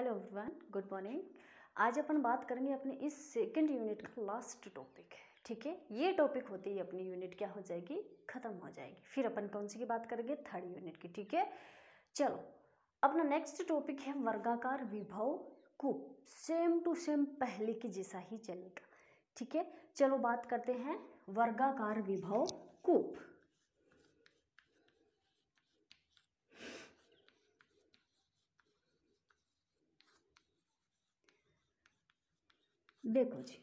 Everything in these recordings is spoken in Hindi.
Hello everyone, good morning. आज अपन बात करेंगे अपने इस सेकंड यूनिट का लास्ट टॉपिक। ठीक है, ये टॉपिक होते ही अपनी यूनिट क्या हो जाएगी, खत्म हो जाएगी। फिर अपन कौन सी की बात करेंगे, थर्ड यूनिट की। ठीक है, चलो अपना नेक्स्ट टॉपिक है वर्गाकार विभव कूप। सेम टू सेम पहले की जैसा ही चलेगा। ठीक है, चलो बात करते हैं वर्गाकार विभव कूप। देखो जी,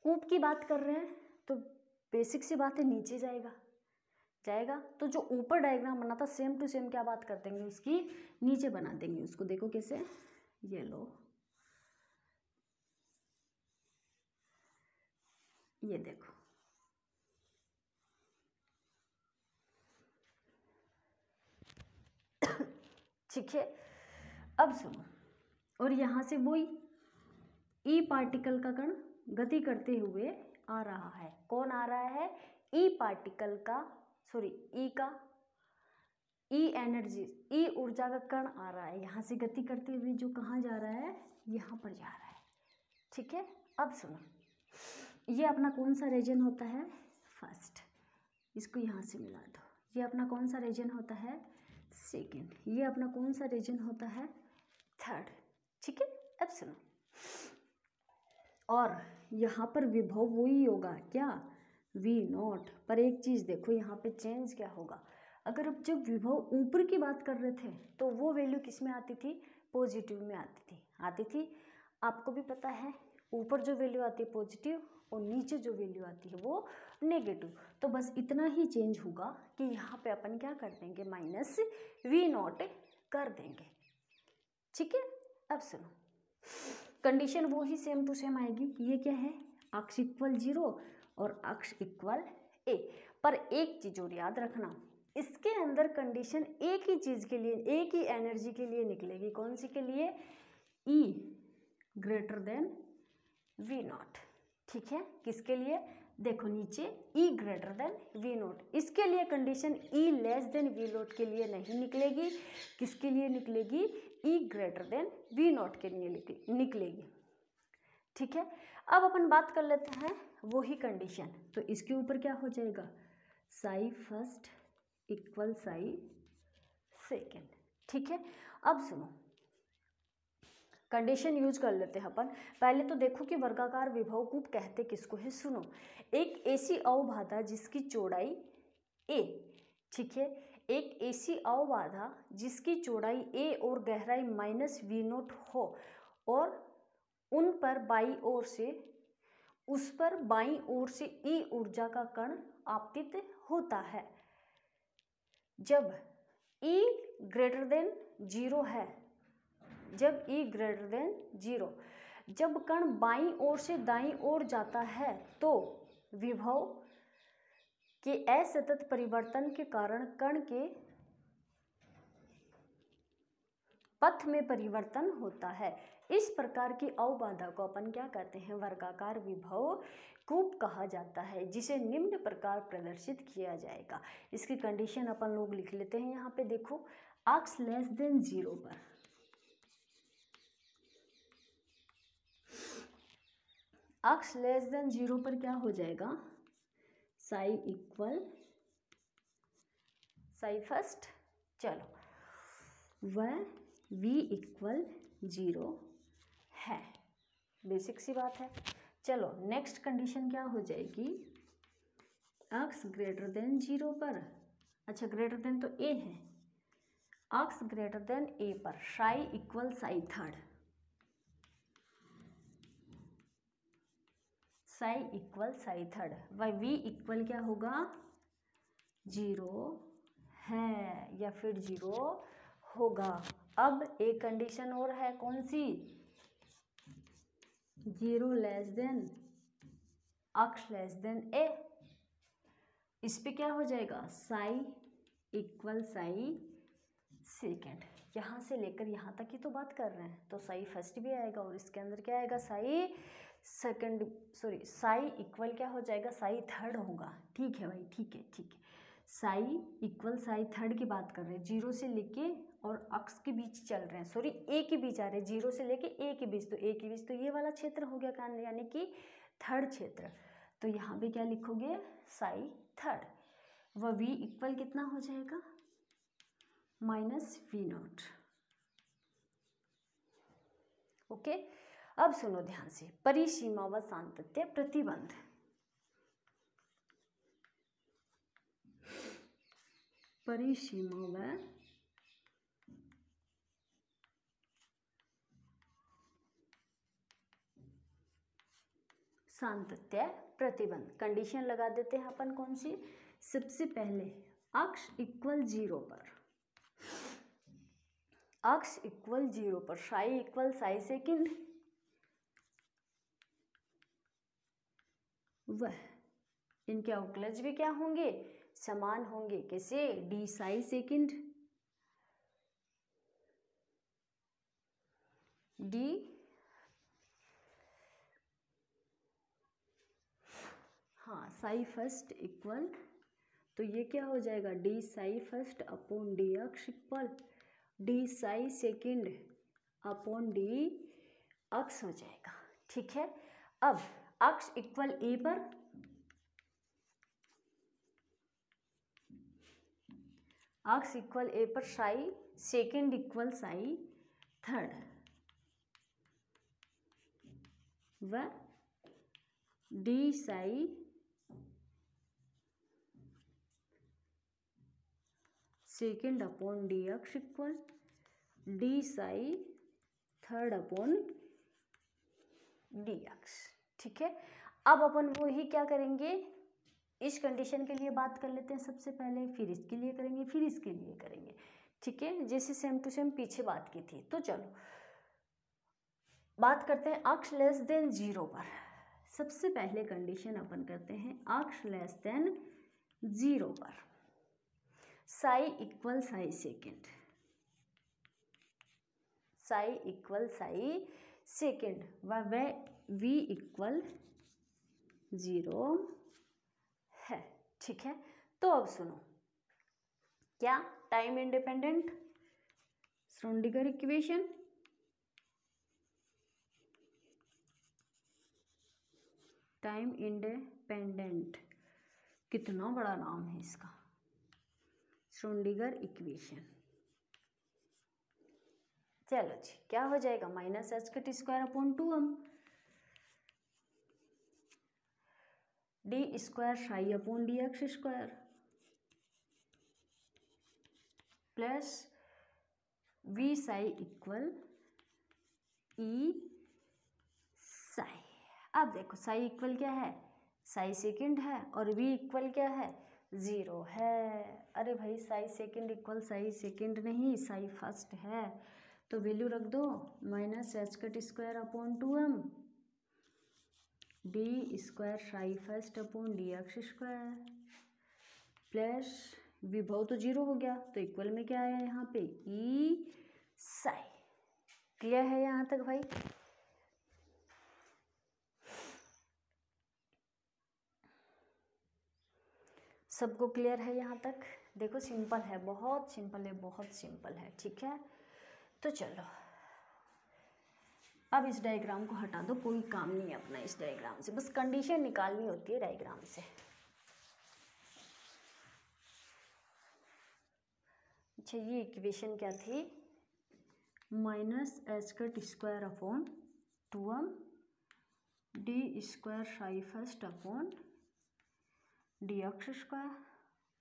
कूप की बात कर रहे हैं तो बेसिक सी बात है, नीचे जाएगा तो जो ऊपर डायग्राम बना था सेम टू सेम क्या बात कर देंगे, उसकी नीचे बना देंगे उसको। देखो कैसे, ये लो, ये देखो, ठीक है। अब सुनो, और यहां से वही ई पार्टिकल का कण गति करते हुए आ रहा है। कौन आ रहा है? ई पार्टिकल का, सॉरी ई का, ई एनर्जी, ई ऊर्जा का कण आ रहा है यहाँ से गति करते हुए। जो कहाँ जा रहा है? यहाँ पर जा रहा है। ठीक है, अब सुनो, ये अपना कौन सा रीजन होता है? फर्स्ट। इसको यहाँ से मिला दो। ये अपना कौन सा रीजन होता है? सेकेंड। ये अपना कौन सा रीजन होता है? थर्ड। ठीक है, अब सुनो, और यहाँ पर विभव वही होगा क्या? V0। पर एक चीज़ देखो, यहाँ पे चेंज क्या होगा। अगर अब जब विभव ऊपर की बात कर रहे थे तो वो वैल्यू किस में आती थी? पॉजिटिव में आती थी। आपको भी पता है, ऊपर जो वैल्यू आती है पॉजिटिव और नीचे जो वैल्यू आती है वो नेगेटिव। तो बस इतना ही चेंज होगा कि यहाँ पे अपन क्या कर देंगे, -V0 कर देंगे। ठीक है, अब सुनो, कंडीशन वो ही सेम टू सेम आएगी। ये क्या है? अक्ष इक्वल 0 और अक्ष इक्वल a। पर एक चीज और याद रखना, इसके अंदर कंडीशन एक ही चीज के लिए, एक ही एनर्जी के लिए निकलेगी। कौन सी के लिए? E > V0। ठीक है, किसके लिए? देखो नीचे E > V0। इसके लिए कंडीशन E V0 के लिए नहीं निकलेगी। किसके लिए निकलेगी? E V0 के लिए निकलेगी। ठीक है, अब अपन बात कर लेते हैं वही कंडीशन। तो इसके ऊपर क्या हो जाएगा? Sai first equal psi second. ठीक है, अब सुनो, कंडीशन यूज कर लेते हैं अपन। पहले तो देखो कि वर्गाकार विभव कूप कहते किसको है। सुनो, एक ऐसी अवबाधा जिसकी चौड़ाई a, ठीक है, एक ऐसी अवबाधा जिसकी चौड़ाई a और गहराई -V0 हो और उन पर बाईं ओर से, उस पर बाईं ओर से E ऊर्जा का कण आपतित होता है। जब E < 0 है, जब E < 0, जब कण बाईं ओर से दाईं ओर जाता है तो विभव के असतत परिवर्तन के कारण कण के पथ में परिवर्तन होता है। इस प्रकार की अवबाधा को अपन क्या कहते हैं? वर्गाकार विभव कूप कहा जाता है, जिसे निम्न प्रकार प्रदर्शित किया जाएगा। इसकी कंडीशन अपन लोग लिख लेते हैं। यहाँ पे देखो, अक्ष <0 पर, अक्ष <0 पर क्या हो जाएगा? साई इक्वल साई फर्स्ट, चलो वह V इक्वल 0 है। बेसिक सी बात है। चलो नेक्स्ट कंडीशन क्या हो जाएगी? अक्ष < 0 पर, अच्छा ग्रेटर देन तो A है, अक्ष < A पर psi equal psi third, Sai equal psi third, वह V इक्वल क्या होगा? 0 है या फिर 0 होगा। अब एक कंडीशन और है, कौन सी? 0 अक्ष A। इस पे क्या हो जाएगा? Sai equal psi second. यहाँ से लेकर यहाँ तक ही तो बात कर रहे हैं, तो साई फर्स्ट भी आएगा और इसके अंदर क्या आएगा? Sai second, sorry psi equal क्या हो जाएगा? साई थर्ड होगा। ठीक है भाई, ठीक है, साई इक्वल साई थर्ड की बात कर रहे हैं। 0 से लेके और अक्ष के बीच चल रहे हैं, सॉरी ए के बीच आ रहे हैं, 0 से लेके ए के बीच, तो ए के बीच तो ये वाला क्षेत्र हो गया, यानी कि थर्ड क्षेत्र। तो यहाँ पे क्या लिखोगे, साई थर्ड। वह v इक्वल कितना हो जाएगा, -v0। ओके, अब सुनो ध्यान से, परिसीमा व सातत्य प्रतिबंध। परिसीमा व सातत्य प्रतिबंध। कंडीशन लगा देते हैं अपन, कौन सी, सबसे पहले अक्ष इक्वल 0 पर, अक्ष इक्वल 0 पर साई इक्वल साई सेकंड, वह इनके अवकलज भी क्या होंगे, समान होंगे, कैसे, डी साई सेकंड, डी हाँ साई फर्स्ट इक्वल, तो ये क्या हो जाएगा, D psi first upon D अक्ष equal D psi second upon D अक्ष हो जाएगा। ठीक है, अब अक्ष इक्वल ए पर, अक्ष इक्वल ए पर psi second equal psi third, व D psi second upon D अक्ष equal D psi third upon D अक्ष। ठीक है, अब अपन वो ही क्या करेंगे, इस कंडीशन के लिए बात कर लेते हैं सबसे पहले, फिर इसके लिए करेंगे, फिर इसके लिए करेंगे। ठीक है, जैसे सेम टू सेम पीछे बात की थी। तो चलो बात करते हैं अक्ष लेस देन 0 पर। सबसे पहले कंडीशन अपन करते हैं अक्ष लेस देन 0 पर, psi equal psi second, Sai equal psi second, व v इक्वल 0 है। ठीक है, तो अब सुनो, क्या time independent Schrodinger equation, time independent, कितना बड़ा नाम है इसका, श्रोडिंगर इक्वेशन। चलो जी, क्या हो जाएगा, -h² upon 2m D square psi upon D x square plus V psi equal E psi. अब देखो साई इक्वल क्या है, साई सेकंड है, और वी इक्वल क्या है, 0 है। अरे भाई Sai second equal Sai second नहीं, साई फर्स्ट है, तो वैल्यू रख दो, -h² upon 2m D square psi first upon D x square plus विभव तो 0 हो गया, तो इक्वल में क्या आया यहाँ पे, ई साई। क्लियर है यहाँ तक भाई? सबको क्लियर है यहाँ तक? देखो सिंपल है, बहुत सिंपल है, बहुत सिंपल है। ठीक है, तो चलो अब इस डायग्राम को हटा दो, कोई काम नहीं है अपना इस डायग्राम से, बस कंडीशन निकालनी होती है डायग्राम से। अच्छा, ये इक्वेशन क्या थी, -h² upon 2m D square psi first upon D x square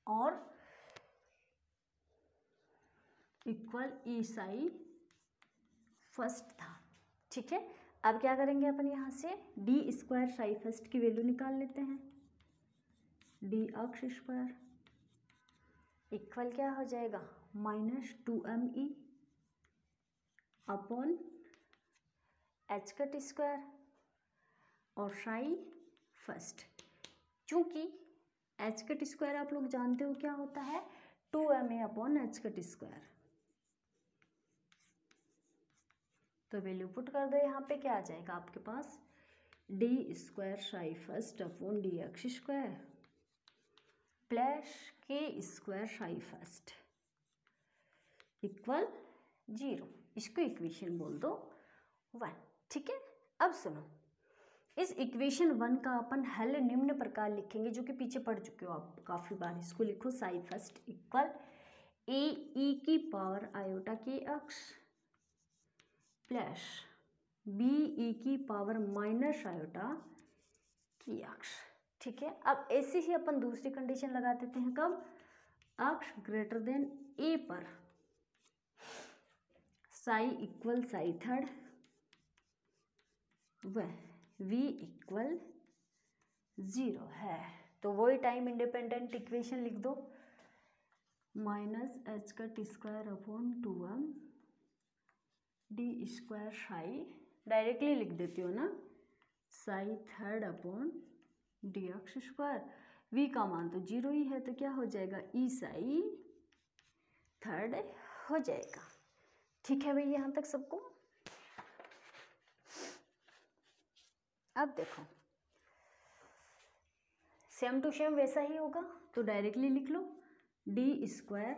और इक्वल ई साई फर्स्ट था। ठीक है, अब क्या करेंगे अपन, यहाँ से डी स्क्वायर साई फर्स्ट की वैल्यू निकाल लेते हैं, डी एक्स स्क्वायर इक्वल क्या हो जाएगा, -2me अपॉन h² और साई फर्स्ट। चूंकि h² आप लोग जानते हो क्या होता है, 2ma अपॉन h²। तो वैल्यू पुट कर दो, यहाँ पे क्या आ जाएगा आपके पास, D square psi first upon D x square plus K square psi first equal 0, इसको इक्वेशन बोल दो 1। ठीक है, अब सुनो, इस इक्वेशन 1 का अपन हल निम्न प्रकार लिखेंगे, जो कि पीछे पढ़ चुके हो आप काफ़ी बार। इसको लिखो साई फर्स्ट इक्वल ए ई की पावर आयोटा के एक्स प्लस बी ई की पावर माइनस आयोटा की एक्स। ठीक है, अब ऐसे ही अपन दूसरी कंडीशन लगा देते हैं, कब? एक्स ग्रेटर देन ए पर साई इक्वल साई थर्ड व v इक्वल 0 है। तो वही टाइम इंडिपेंडेंट इक्वेशन लिख दो, minus H cut square upon 2m D square Sai, directly लिख देती हो ना, Sai third upon D x square. v का मान तो 0 ही है, तो क्या हो जाएगा? ई साई थर्ड हो जाएगा। ठीक है भाई, यहाँ तक सबको? अब देखो, सेम टू सेम वैसा ही होगा, तो डायरेक्टली लिख लो D square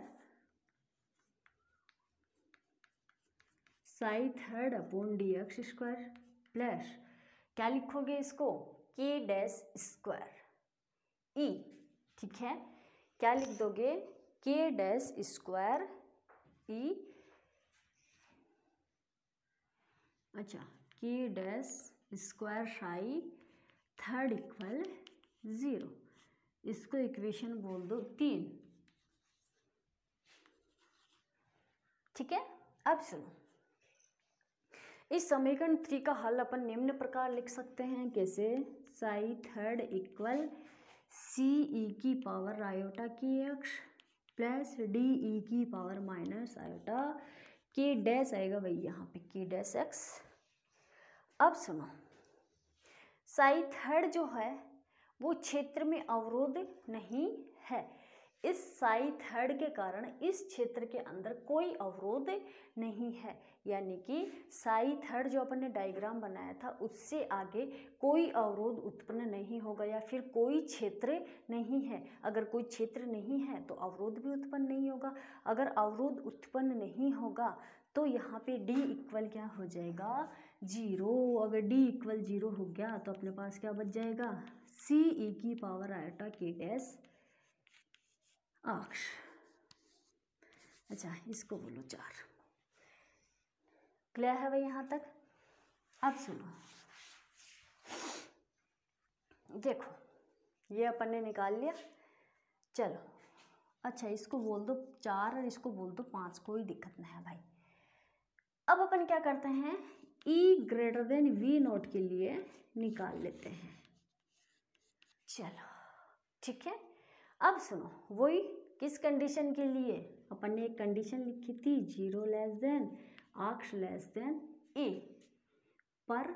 psi third upon D x square plus, क्या लिखोगे इसको? के डैश स्क्वायर ई। ठीक है, क्या लिख दोगे? के डैश स्क्वायर ई, अच्छा, के dash square psi third equal 0, इसको इक्वेशन बोल दो 3। ठीक है, अब सुनो, इस समीकरण 3 का हल अपन निम्न प्रकार लिख सकते हैं, कैसे? साई थर्ड इक्वल सी ई की पावर आयोटा की एक्स प्लस डी ई की पावर माइनस आयोटा के डैश आएगा भाई यहाँ पे के डैश एक्स। अब सुनो, साई थर्ड जो है वो क्षेत्र में अवरोध नहीं है। इस साई थर्ड के कारण इस क्षेत्र के अंदर कोई अवरोध नहीं है, यानी कि साई थर्ड जो अपन ने डायग्राम बनाया था उससे आगे कोई अवरोध उत्पन्न नहीं होगा, या फिर कोई क्षेत्र नहीं है। अगर कोई क्षेत्र नहीं है तो अवरोध भी उत्पन्न नहीं होगा। अगर अवरोध उत्पन्न नहीं होगा तो यहाँ पे d इक्वल क्या हो जाएगा? 0। अगर d इक्वल 0 हो गया तो अपने पास क्या बच जाएगा? सी ई की पावर आयोटा के डैश एक्स। अच्छा, इसको बोलो 4। क्लियर है भाई यहाँ तक? अब सुनो, देखो ये अपन ने निकाल लिया, चलो अच्छा इसको बोल दो 4 और इसको बोल दो 5, कोई दिक्कत नहीं है भाई। अब अपन क्या करते हैं, E greater than V note के लिए निकाल लेते हैं। चलो ठीक है, अब सुनो, वही किस कंडीशन के लिए? अपन ने एक कंडीशन लिखी थी, 0 less than X less than A पर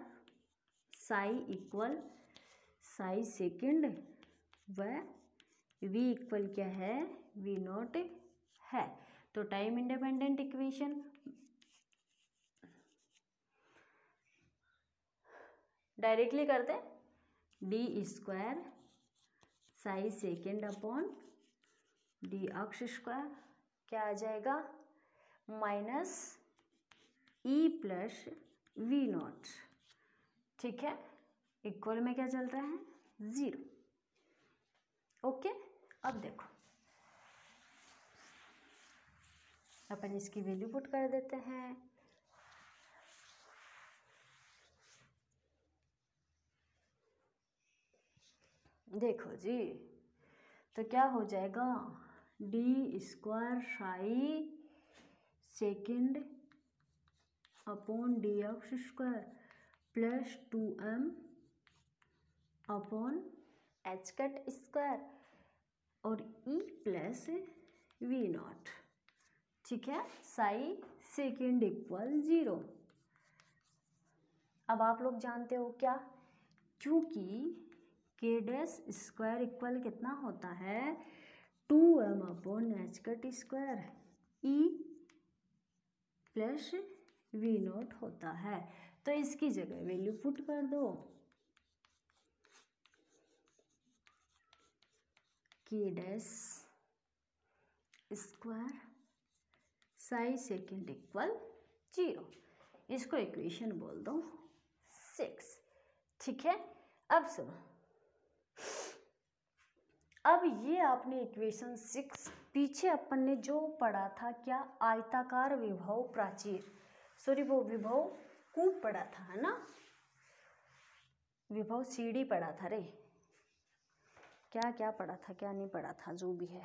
साई इक्वल साई सेकेंड व v इक्वल क्या है? v नॉट है। तो टाइम इंडिपेंडेंट इक्वेशन डायरेक्टली करते हैं, D square psi second upon D x square, क्या आ जाएगा? Minus E plus V naught. ठीक है, इक्वल में क्या चल रहा है? 0। ओके, अब देखो अपन इसकी वैल्यू पुट कर देते हैं। देखो जी, तो क्या हो जाएगा? D square psi second upon D x square plus 2m upon H cut square और e प्लस वी नॉट। ठीक है, साई सेकेंड इक्वल 0। अब आप लोग जानते हो क्या? क्योंकि के डैश स्क्वायर इक्वल कितना होता है? 2m upon H cut square E plus V naught होता है। तो इसकी जगह वैल्यू पुट कर दो, के dash square psi second equal 0। इसको इक्वेशन बोल दो 6। ठीक है, अब सुनो, अब ये आपने इक्वेशन 6 पीछे अपन ने जो पढ़ा था क्या, आयताकार विभव प्राचीर, सॉरी वो विभव कूप पढ़ा था, है ना, विभव सीढ़ी पढ़ा था रे, क्या क्या पढ़ा था क्या नहीं पढ़ा था, जो भी है।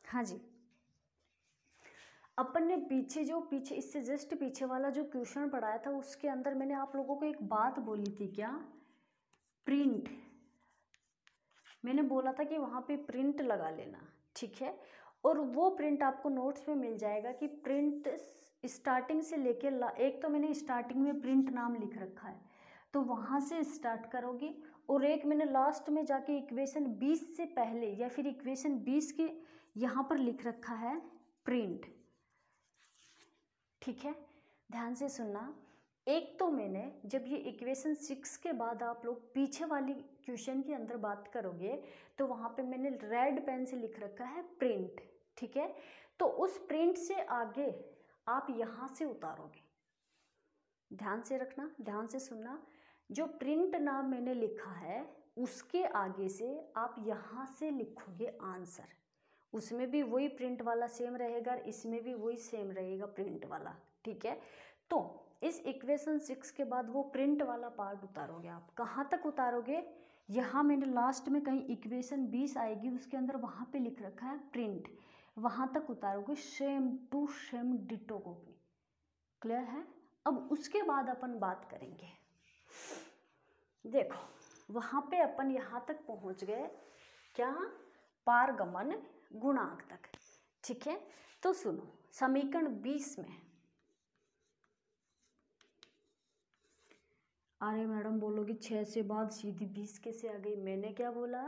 हाँ जी, अपन ने पीछे इससे जस्ट पीछे वाला जो क्वेश्चन पढ़ाया था उसके अंदर मैंने आप लोगों को एक बात बोली थी, क्या, प्रिंट, मैंने बोला था कि वहाँ पे प्रिंट लगा लेना। ठीक है, और वो प्रिंट आपको नोट्स में मिल जाएगा कि प्रिंट स्टार्टिंग से लेके एक तो मैंने स्टार्टिंग में प्रिंट नाम लिख रखा है तो वहाँ से स्टार्ट करोगे, और एक मैंने लास्ट में जाके इक्वेशन 20 से पहले या फिर इक्वेशन 20 के यहाँ पर लिख रखा है प्रिंट। ठीक है, ध्यान से सुनना, एक तो मैंने जब ये इक्वेशन 6 के बाद आप लोग पीछे वाली क्वेश्चन के अंदर बात करोगे तो वहाँ पे मैंने रेड पेन से लिख रखा है प्रिंट। ठीक है, तो उस प्रिंट से आगे आप यहाँ से उतारोगे, ध्यान से रखना, ध्यान से सुनना, जो प्रिंट नाम मैंने लिखा है उसके आगे से आप यहाँ से लिखोगे आंसर, उसमें भी वही प्रिंट वाला सेम रहेगा, इसमें भी वही सेम रहेगा प्रिंट वाला। ठीक है, तो इस इक्वेशन 6 के बाद वो प्रिंट वाला पार्ट उतारोगे, आप कहाँ तक उतारोगे, यहाँ मैंने लास्ट में कहीं इक्वेशन 20 आएगी उसके अंदर वहाँ पे लिख रखा है प्रिंट, वहाँ तक उतारोगे, same to same ditto copy. Clear है, अब उसके बाद अपन बात करेंगे, देखो वहाँ पे अपन यहाँ तक पहुँच गए, क्या, पारगमन गुणांक तक। ठीक है, तो सुनो, समीकरण 20 में, अरे मैडम बोलोगी 6 से बाद सीधी 20 कैसे आ गई, मैंने क्या बोला,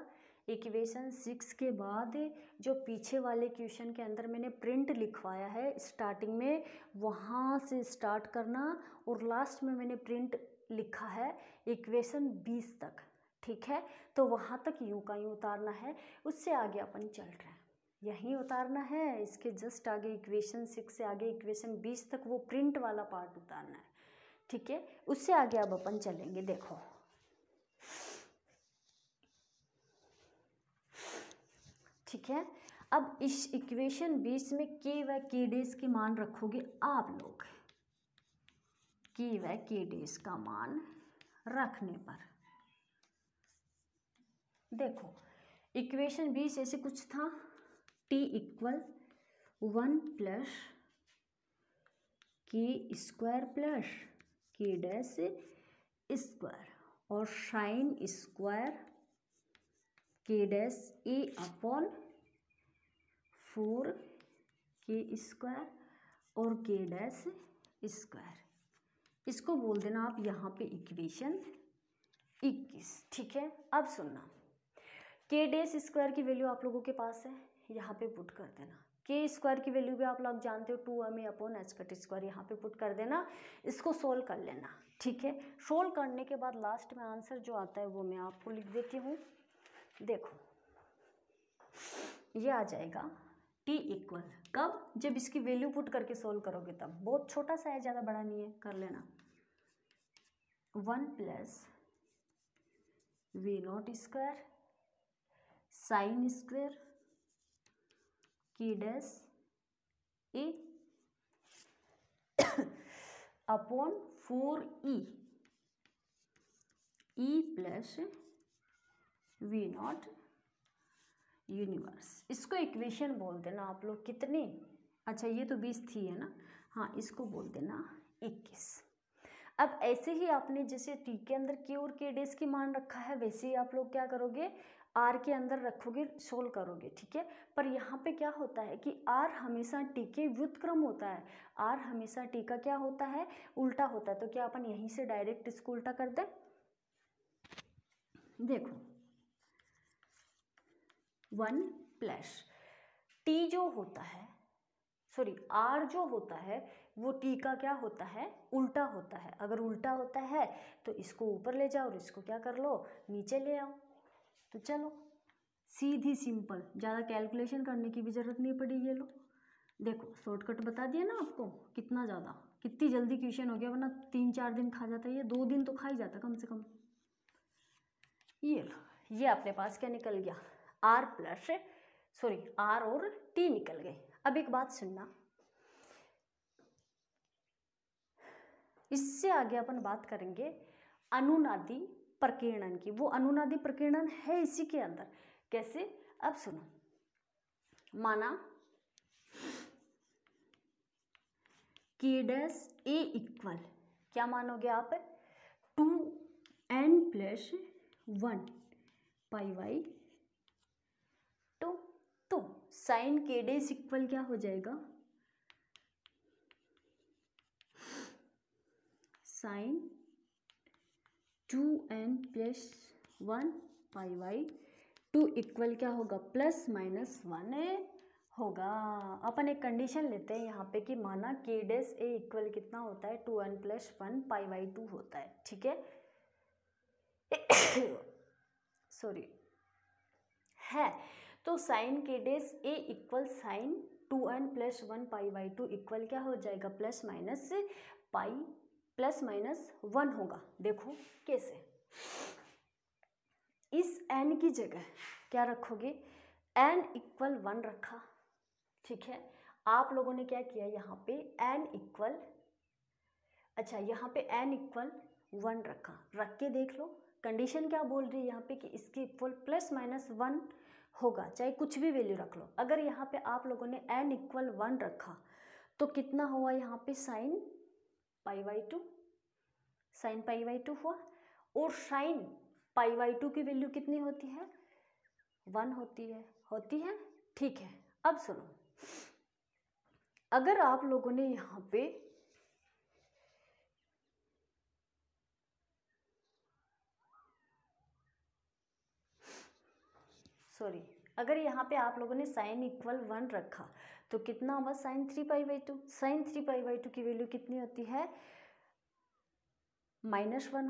इक्वेशन 6 के बाद जो पीछे वाले क्वेश्चन के अंदर मैंने प्रिंट लिखवाया है स्टार्टिंग में वहाँ से स्टार्ट करना, और लास्ट में मैंने प्रिंट लिखा है इक्वेशन 20 तक। ठीक है, तो वहाँ तक यूँ का यूँ उतारना है, उससे आगे अपन चल रहे हैं, यहीं उतारना है, इसके जस्ट आगे इक्वेशन 6 से आगे इक्वेशन 20 तक वो प्रिंट वाला पार्ट उतारना है। ठीक है, उससे आगे अब अपन चलेंगे, देखो ठीक है, अब इस इक्वेशन 20 में के व के डेज के मान रखोगे आप लोग, के व के डेज का मान रखने पर देखो इक्वेशन 20 ऐसे कुछ था, t equal 1 plus K square plus के डैश स्क्वायर और साइन स्क्वायर के डैश ए अपॉन 4 के स्क्वायर और के डैश स्क्वायर, इसको बोल देना आप यहाँ पे इक्वेशन 21। ठीक है, अब सुनना, के डैश स्क्वायर की वैल्यू आप लोगों के पास है, यहाँ पे पुट कर देना, के स्क्वायर की वैल्यू भी आप लोग जानते हो 2m upon H cut square, यहाँ पे पुट कर देना, इसको सोल्व कर लेना। ठीक है, सोल्व करने के बाद लास्ट में आंसर जो आता है वो मैं आपको लिख देती हूँ, देखो ये आ जाएगा t इक्वल, कब, जब इसकी वैल्यू पुट करके सोल्व करोगे तब, बहुत छोटा सा है, ज़्यादा बड़ा नहीं है, कर लेना, 1 plus v0 square sine square की dash A upon 4e plus v0 universe, इसको इक्वेशन बोल देना आप लोग कितनी, अच्छा ये तो 20 थी है ना, हाँ इसको बोल देना 21। अब ऐसे ही आपने जैसे टी के अंदर के और के डेज की मान रखा है वैसे ही आप लोग क्या करोगे, आर के अंदर रखोगे, सोल्व करोगे। ठीक है, पर यहाँ पे क्या होता है कि आर हमेशा टी के व्युत्क्रम होता है, आर हमेशा टी का क्या होता है, उल्टा होता है, तो क्या अपन यहीं से डायरेक्ट इसको उल्टा कर दें, देखो 1 प्लस टी जो होता है, सॉरी आर जो होता है वो टी का क्या होता है, उल्टा होता है। अगर उल्टा होता है तो इसको ऊपर ले जाओ और इसको क्या कर लो, नीचे ले आओ। तो चलो सीधी सिंपल, ज़्यादा कैलकुलेशन करने की भी ज़रूरत नहीं पड़ी। ये लो देखो शॉर्टकट बता दिया ना आपको, कितना ज़्यादा कितनी जल्दी क्वेश्चन हो गया, वरना 3-4 दिन खा जाता है, ये 2 दिन तो खा ही जाता कम से कम। ये लो, ये अपने पास क्या निकल गया, आर प्लस सॉरी आर और टी निकल गए। अब एक बात सुनना, इससे आगे अपन बात करेंगे अनुनादी प्रकीर्णन की। वो अनुनादी प्रकीर्णन है इसी के अंदर। कैसे, अब सुनो, माना के डैश ए इक्वल, क्या मानोगे आप, 2n प्लस 1 पाई बाई 2। तो साइन के डैश इक्वल क्या हो जाएगा, sine 2n plus 1 pi by 2 equal क्या होगा, प्लस माइनस 1 होगा। अपन एक कंडीशन लेते हैं यहाँ पे कि माना के डैश ए इक्वल कितना होता है, 2n प्लस 1 पाई बाई 2 होता है, ठीक है सॉरी है। तो sine K dash A equal sine 2n plus 1 pi by 2 equal क्या हो जाएगा, plus minus pi plus minus 1 होगा। देखो कैसे, इस n की जगह क्या रखोगे, n इक्वल 1 रखा, ठीक है। आप लोगों ने क्या किया यहाँ पे n इक्वल, अच्छा यहाँ पे n इक्वल 1 रखा, रख के देख लो कंडीशन क्या बोल रही है यहाँ पे कि इसकी इक्वल प्लस माइनस 1 होगा, चाहे कुछ भी वैल्यू रख लो। अगर यहाँ पे आप लोगों ने n इक्वल 1 रखा तो कितना हुआ यहाँ पे, sine pi by 2, sine pi by 2 हुआ। और साइन पाई बाई 2 की वैल्यू कितनी होती है, 1 होती है, ठीक है। अब सुनो, अगर आप लोगों ने यहाँ पे सॉरी अगर यहाँ पे आप लोगों ने साइन इक्वल 1 रखा तो कितना हुआ, sine 3 pi by 2। Sine 3 pi by 2 की वैल्यू कितनी होती है, -1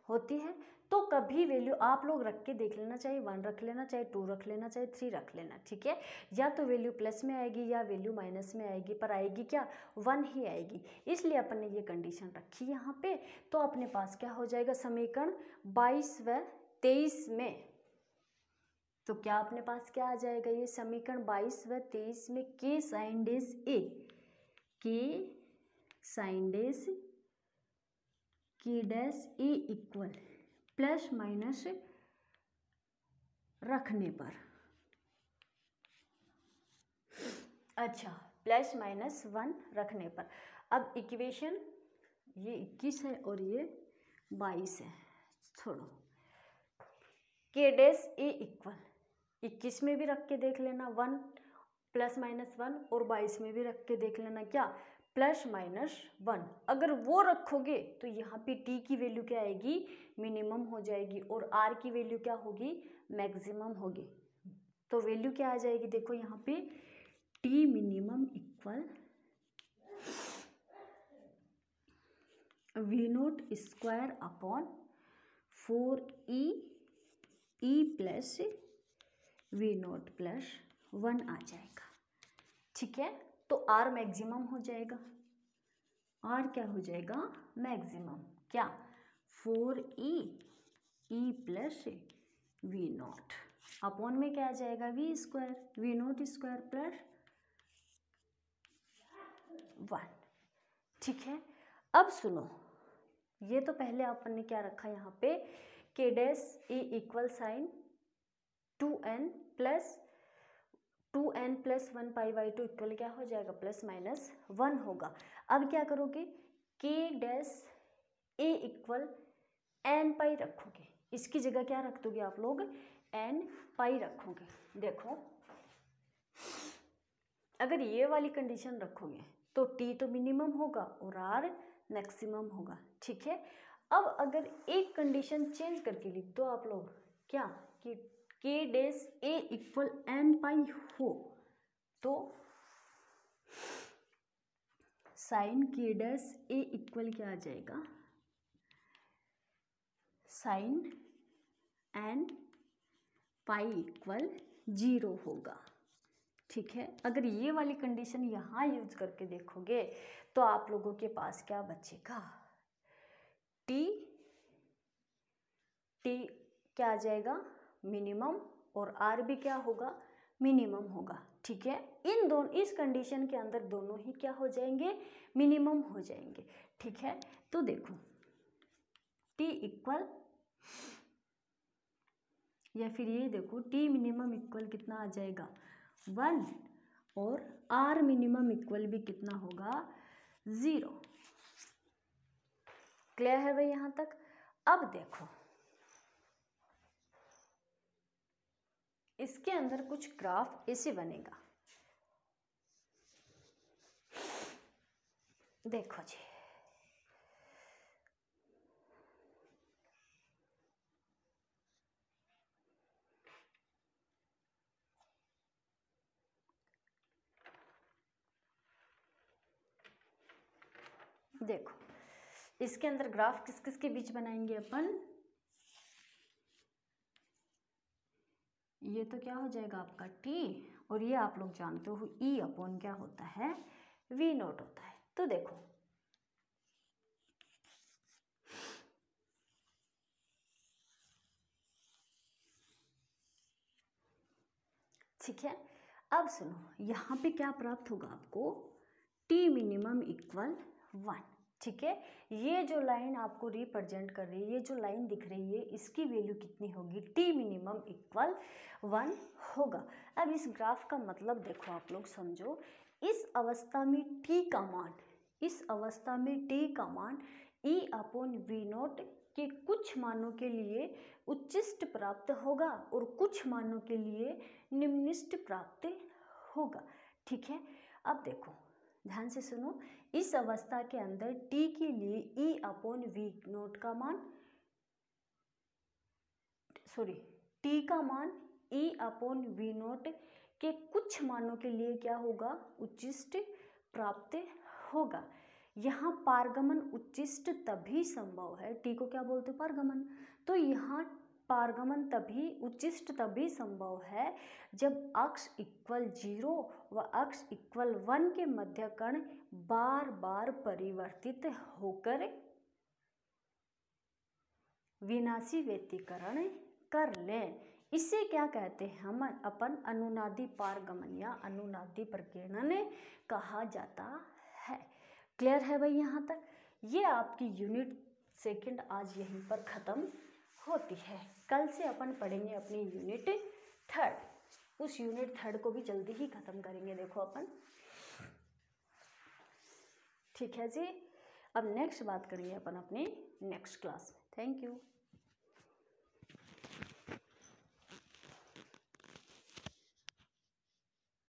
होती है। तो कभी वैल्यू आप लोग रख के देख लेना, चाहे 1 रख लेना, चाहे 2 रख लेना, चाहे 3 रख लेना, ठीक है। या तो वैल्यू प्लस में आएगी या वैल्यू माइनस में आएगी, पर आएगी क्या, 1 ही आएगी। इसलिए अपन ने ये कंडीशन रखी यहाँ पे। तो अपने पास क्या हो जाएगा, समीकरण 22 व 23 में, तो क्या अपने पास क्या आ जाएगा, ये समीकरण 22 व 23 में के साइन डैश ए, के साइन डैश के dash A equal plus minus रखने पर, अच्छा प्लस माइनस 1 रखने पर। अब इक्वेशन ये 21 है और ये 22 है, छोड़ो। के डैश ए इक्वल 21 में भी रख के देख लेना 1 प्लस माइनस 1, और 22 में भी रख के देख लेना क्या, प्लस माइनस 1। अगर वो रखोगे तो यहाँ पे t की वैल्यू क्या आएगी, मिनिमम हो जाएगी, और r की वैल्यू क्या होगी, मैक्सिमम होगी। तो वैल्यू क्या आ जाएगी, देखो यहाँ पे t minimum equal v0 square upon 4e plus v0 plus 1 आ जाएगा, ठीक है। तो r मैक्सिमम हो जाएगा, r क्या हो जाएगा, मैक्सिमम, क्या 4e प्लस v0 अपॉन में क्या आ जाएगा, v square, v0 square plus 1, ठीक है। अब सुनो, ये तो पहले अपन ने क्या रखा यहाँ पे, K dash A equal sine 2n plus 1 pi by 2 equal क्या हो जाएगा, प्लस माइनस 1 होगा। अब क्या करोगे, के डैश ए इक्वल n पाई रखोगे, इसकी जगह क्या रख दोगे आप लोग, n पाई रखोगे। देखो अगर ये वाली कंडीशन रखोगे तो t तो मिनिमम होगा और r मैक्सिमम होगा, ठीक है। अब अगर एक कंडीशन चेंज करके लिख दो आप लोग, क्या कि के डैश ए इक्वल एन पाई हो तो sine K dash A equal क्या आ जाएगा, साइन एन पाई इक्वल 0 होगा। ठीक है, अगर ये वाली कंडीशन यहाँ यूज करके देखोगे तो आप लोगों के पास क्या बचेगा, टी क्या आ जाएगा मिनिमम, और आर भी क्या होगा मिनिमम होगा। ठीक है, इस कंडीशन के अंदर दोनों ही क्या हो जाएंगे, मिनिमम हो जाएंगे। ठीक है, तो देखो टी इक्वल, या फिर ये देखो टी मिनिमम इक्वल कितना आ जाएगा 1, और आर मिनिमम इक्वल भी कितना होगा 0। क्लियर है भाई यहाँ तक। अब देखो इसके अंदर कुछ ग्राफ ऐसे बनेगा, देखो जी देखो इसके अंदर ग्राफ किस किस के बीच बनाएंगे अपन, ये तो क्या हो जाएगा आपका टी, और ये आप लोग जानते हो ई अपॉन क्या होता है वी नॉट होता है। तो देखो ठीक है, अब सुनो यहाँ पे क्या प्राप्त होगा आपको, टी मिनिमम इक्वल 1। ठीक है, ये जो लाइन आपको रिप्रेजेंट कर रही है, ये जो लाइन दिख रही है, इसकी वैल्यू कितनी होगी, टी मिनिमम इक्वल 1 होगा। अब इस ग्राफ का मतलब देखो आप लोग समझो, इस अवस्था में टी का मान, इस अवस्था में टी का मान ई अपॉन वी नॉट के कुछ मानों के लिए उच्चिष्ट प्राप्त होगा और कुछ मानों के लिए निम्निष्ट प्राप्त होगा। ठीक है, अब देखो ध्यान से सुनो, इस अवस्था के अंदर t के लिए e अपॉन वी नोट का मान, t का मान e अपॉन वी नोट के कुछ मानों के लिए क्या होगा, उच्चिष्ट प्राप्त होगा। यहाँ पारगमन उच्चिष्ट तभी संभव है, t को क्या बोलते हैं पारगमन, तो यहाँ पारगमन तभी उच्चिष्ट तभी संभव है जब अक्ष इक्वल 0 व अक्ष इक्वल 1 के मध्य कण बार बार परिवर्तित होकर विनाशी व्यतिकरण कर लें। इसे क्या कहते हैं हम अपन अनुनादी पारगमन या अनुनादी प्रकीर्णन कहा जाता है। क्लियर है भाई यहाँ तक। ये आपकी यूनिट सेकंड आज यहीं पर ख़त्म होती है। कल से अपन पढ़ेंगे अपनी यूनिट थर्ड। उस यूनिट थर्ड को भी जल्दी ही ख़त्म करेंगे देखो अपन। ठीक है जी, अब नेक्स्ट बात करेंगे अपन अपने नेक्स्ट क्लास में। Thank you.